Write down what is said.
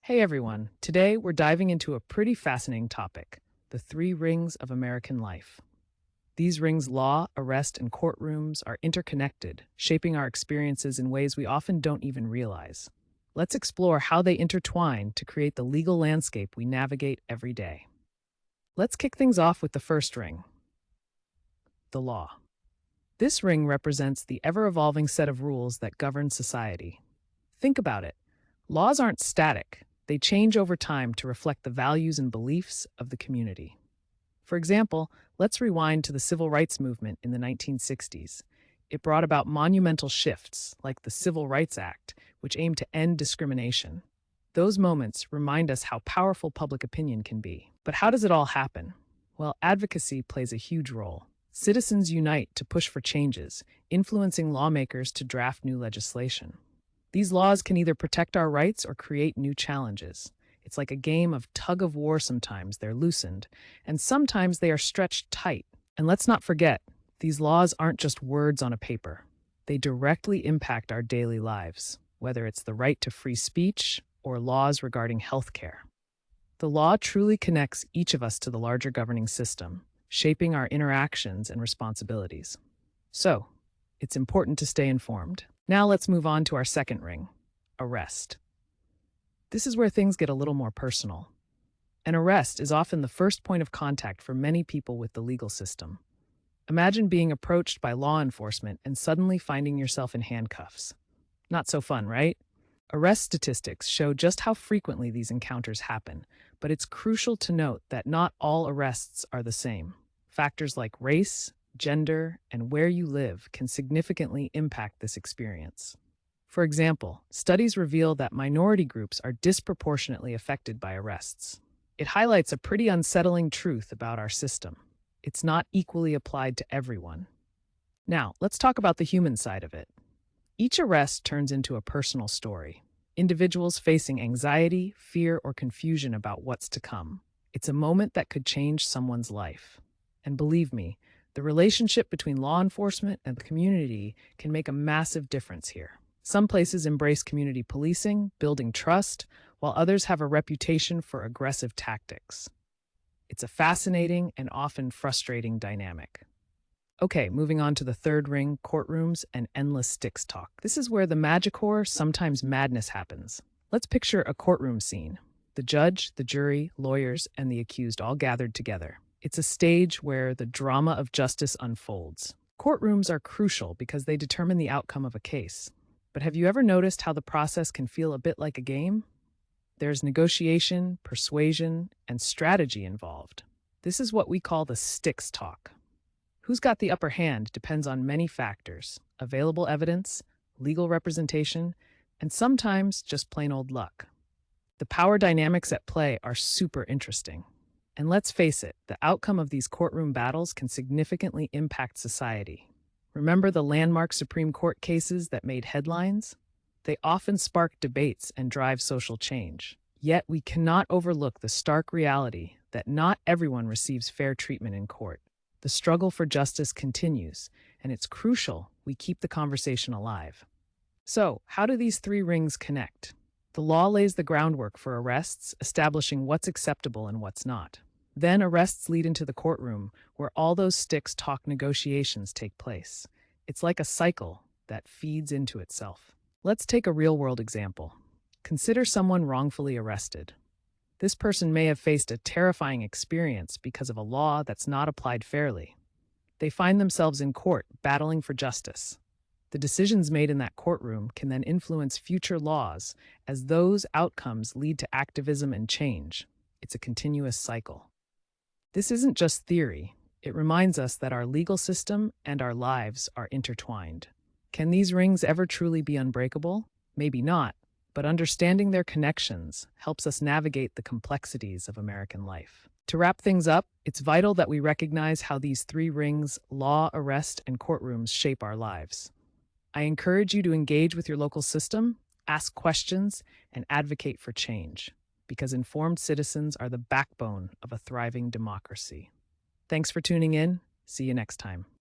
Hey everyone, today we're diving into a pretty fascinating topic: the three rings of American life. These rings, law, arrest, and courtrooms, are interconnected, shaping our experiences in ways we often don't even realize. Let's explore how they intertwine to create the legal landscape we navigate every day. Let's kick things off with the first ring: the law. This ring represents the ever evolving set of rules that govern society. Think about it. Laws aren't static, they change over time to reflect the values and beliefs of the community. For example, let's rewind to the civil rights movement in the 1960s. It brought about monumental shifts, like the Civil Rights Act, which aimed to end discrimination. Those moments remind us how powerful public opinion can be. But how does it all happen? Well, advocacy plays a huge role. Citizens unite to push for changes, influencing lawmakers to draft new legislation. These laws can either protect our rights or create new challenges. It's like a game of tug of war. Sometimes they're loosened, and sometimes they are stretched tight. And let's not forget, these laws aren't just words on a paper. They directly impact our daily lives, whether it's the right to free speech or laws regarding healthcare. The law truly connects each of us to the larger governing system, shaping our interactions and responsibilities. So, it's important to stay informed. Now let's move on to our second ring: arrest. This is where things get a little more personal. An arrest is often the first point of contact for many people with the legal system. Imagine being approached by law enforcement and suddenly finding yourself in handcuffs. Not so fun, right? Arrest statistics show just how frequently these encounters happen, but it's crucial to note that not all arrests are the same. Factors like race, gender, and where you live can significantly impact this experience. For example, studies reveal that minority groups are disproportionately affected by arrests. It highlights a pretty unsettling truth about our system. It's not equally applied to everyone. Now, let's talk about the human side of it. Each arrest turns into a personal story. Individuals facing anxiety, fear, or confusion about what's to come. It's a moment that could change someone's life. And believe me, the relationship between law enforcement and the community can make a massive difference here. Some places embrace community policing, building trust, while others have a reputation for aggressive tactics. It's a fascinating and often frustrating dynamic. Okay, moving on to the third ring: courtrooms and endless sticks talk. This is where the magic or sometimes madness happens. Let's picture a courtroom scene. The judge, the jury, lawyers, and the accused all gathered together. It's a stage where the drama of justice unfolds. Courtrooms are crucial because they determine the outcome of a case. But have you ever noticed how the process can feel a bit like a game? There's negotiation, persuasion, and strategy involved. This is what we call the sticks talk. Who's got the upper hand depends on many factors: available evidence, legal representation, and sometimes just plain old luck. The power dynamics at play are super interesting. And let's face it, the outcome of these courtroom battles can significantly impact society. Remember the landmark Supreme Court cases that made headlines? They often spark debates and drive social change. Yet we cannot overlook the stark reality that not everyone receives fair treatment in court. The struggle for justice continues, and it's crucial we keep the conversation alive. So, how do these three rings connect? The law lays the groundwork for arrests, establishing what's acceptable and what's not. Then arrests lead into the courtroom, where all those sticks talk negotiations take place. It's like a cycle that feeds into itself. Let's take a real-world example. Consider someone wrongfully arrested. This person may have faced a terrifying experience because of a law that's not applied fairly. They find themselves in court battling for justice. The decisions made in that courtroom can then influence future laws, as those outcomes lead to activism and change. It's a continuous cycle. This isn't just theory. It reminds us that our legal system and our lives are intertwined. Can these rings ever truly be unbreakable? Maybe not, but understanding their connections helps us navigate the complexities of American life. To wrap things up, it's vital that we recognize how these three rings, law, arrest, and courtrooms, shape our lives. I encourage you to engage with your local system, ask questions, and advocate for change, because informed citizens are the backbone of a thriving democracy. Thanks for tuning in. See you next time.